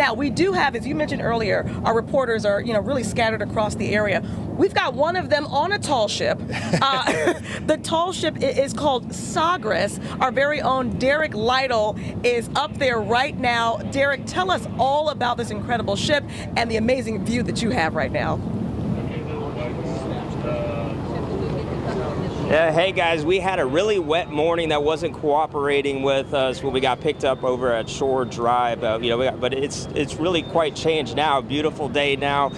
Now, we do have, as you mentioned earlier, our reporters are, really scattered across the area. We've got one of them on a tall ship. The tall ship is called Sagres. Our very own Derek Lytle is up there right now. Derek, tell us all about this incredible ship and the amazing view that you have right now. Hey guys, we had a really wet morning that wasn't cooperating with us when we got picked up over at Shore Drive. But it's really quite changed now. Beautiful day now.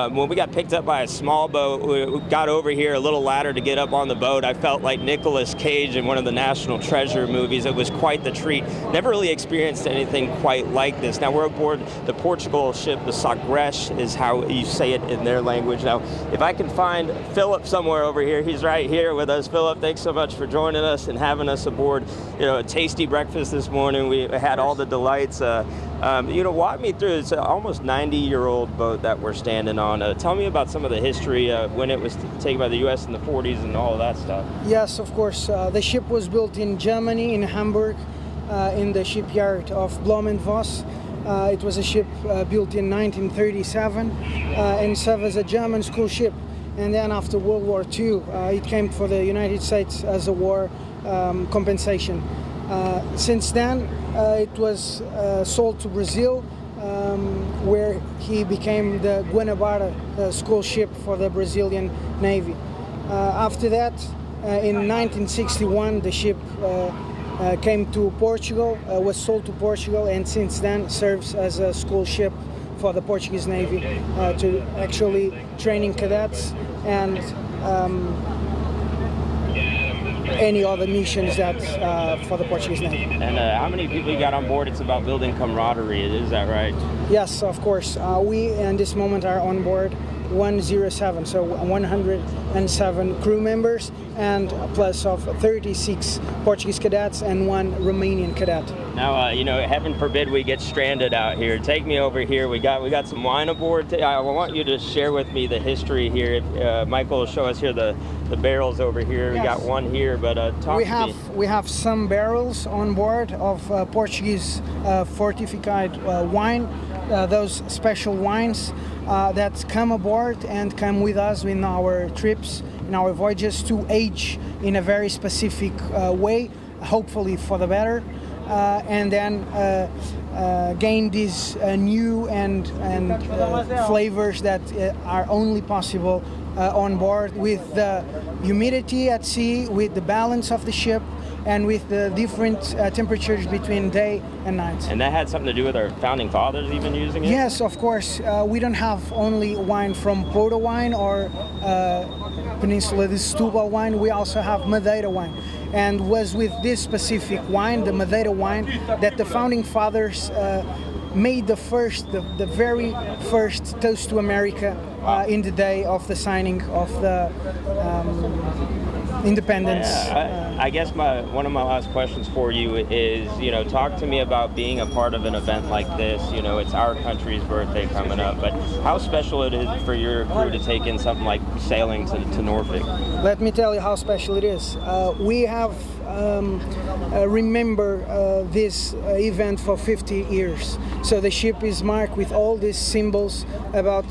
When we got picked up by a small boat, we got over here, a little ladder to get up on the boat. I felt like Nicolas Cage in one of the National Treasure movies. It was quite the treat. Never really experienced anything quite like this. Now we're aboard the Portugal ship, the Sagres is how you say it in their language. Now, if I can find Philip somewhere over here, he's right here with us. Philip, thanks so much for joining us and having us aboard. A tasty breakfast this morning. We had all the delights. Walk me through. It's an almost 90-year-old boat that we're standing on. Tell me about some of the history when it was taken by the U.S. in the 40s and all of that stuff. Yes, of course. The ship was built in Germany, in Hamburg, in the shipyard of Blom & Voss. It was a ship built in 1937 and served as a German school ship. And then after World War II, it came for the United States as a war compensation. Since then, it was sold to Brazil, where he became the Guanabara school ship for the Brazilian Navy. After that, in 1961, the ship came to Portugal, was sold to Portugal, and since then serves as a school ship for the Portuguese Navy to actually training cadets and any other missions that for the Portuguese Navy. And how many people you got on board? It's about building camaraderie, is that right? Yes, of course. We, in this moment, are on board 107, so 107 crew members and a plus of 36 Portuguese cadets and 1 Romanian cadet. Now, heaven forbid we get stranded out here. Take me over here. We got some wine aboard. I want you to share with me the history here. Michael will show us here the barrels over here. Yes. We got one here, but talk to me. We have some barrels on board of Portuguese fortified wine. Those special wines that come aboard and come with us in our trips, in our voyages, to age in a very specific way, hopefully for the better, and then gain these new and flavors that are only possible on board with the humidity at sea, with the balance of the ship, and with the different temperatures between day and night. And that had something to do with our founding fathers even using it? Yes, of course. We don't have only wine from Porto wine or Peninsula de Setúbal wine. We also have Madeira wine. And was with this specific wine, the Madeira wine, that the founding fathers made the very first toast to America in the day of the signing of the independence. I guess one of my last questions for you is, talk to me about being a part of an event like this. It's our country's birthday coming up, but how special it is for your crew to take in something like sailing to Norfolk. Let me tell you how special it is. We have remember this event for 50 years. So the ship is marked with all these symbols about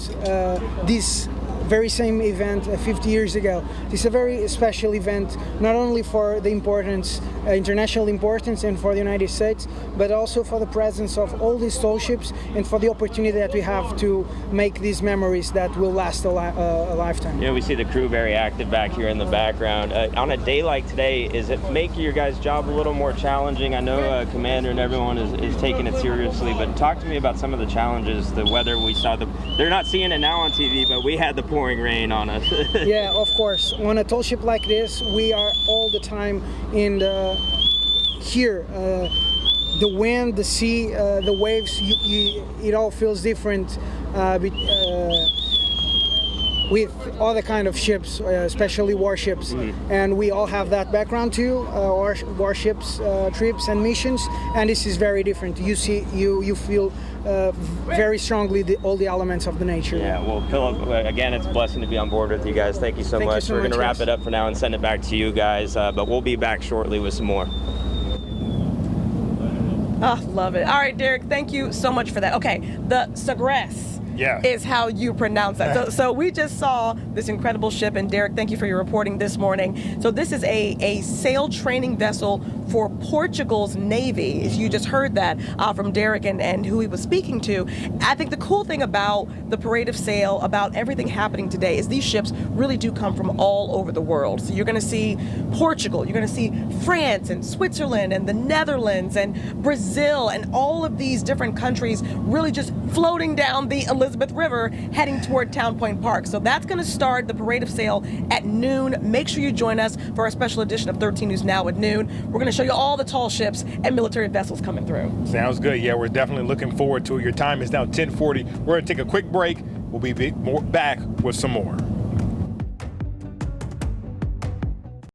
this very same event 50 years ago. It's a very special event, not only for the importance, international importance, and for the United States, but also for the presence of all these tall ships and for the opportunity that we have to make these memories that will last a lifetime. We see the crew very active back here in the background. On a day like today, is it making your guys' job a little more challenging? I know Commander and everyone is taking it seriously, but talk to me about some of the challenges, the weather we saw. They're not seeing it now on TV, but we had the pouring rain on us. Yeah, of course. On a tall ship like this, we are all the time in here. The wind, the sea, the waves, it all feels different with other kind of ships, especially warships. Mm-hmm. And we all have that background too, warships, trips and missions, and this is very different. You feel very strongly all the elements of the nature. Yeah, well, Philip, again, it's a blessing to be on board with you guys. Thank you so much. We're going to wrap it up for now and send it back to you guys, but we'll be back shortly with some more. Oh, love it. All right, Derek, thank you so much for that. Okay, the Sagres. Yeah. Is how you pronounce that. So we just saw this incredible ship, and Derek, thank you for your reporting this morning. So this is a sail training vessel for Portugal's Navy. You just heard that from Derek and who he was speaking to. I think the cool thing about the Parade of Sail, about everything happening today, is these ships really do come from all over the world. So you're going to see Portugal, you're going to see France and Switzerland and the Netherlands and Brazil and all of these different countries really just floating down the Elizabeth River heading toward Town Point Park. So that's going to start the Parade of Sail at noon. Make sure you join us for our special edition of 13 News Now at noon. We're going to show you all the tall ships and military vessels coming through. Sounds good. Yeah, we're definitely looking forward to it. Your time is now 10:40. We're going to take a quick break. We'll be back with some more.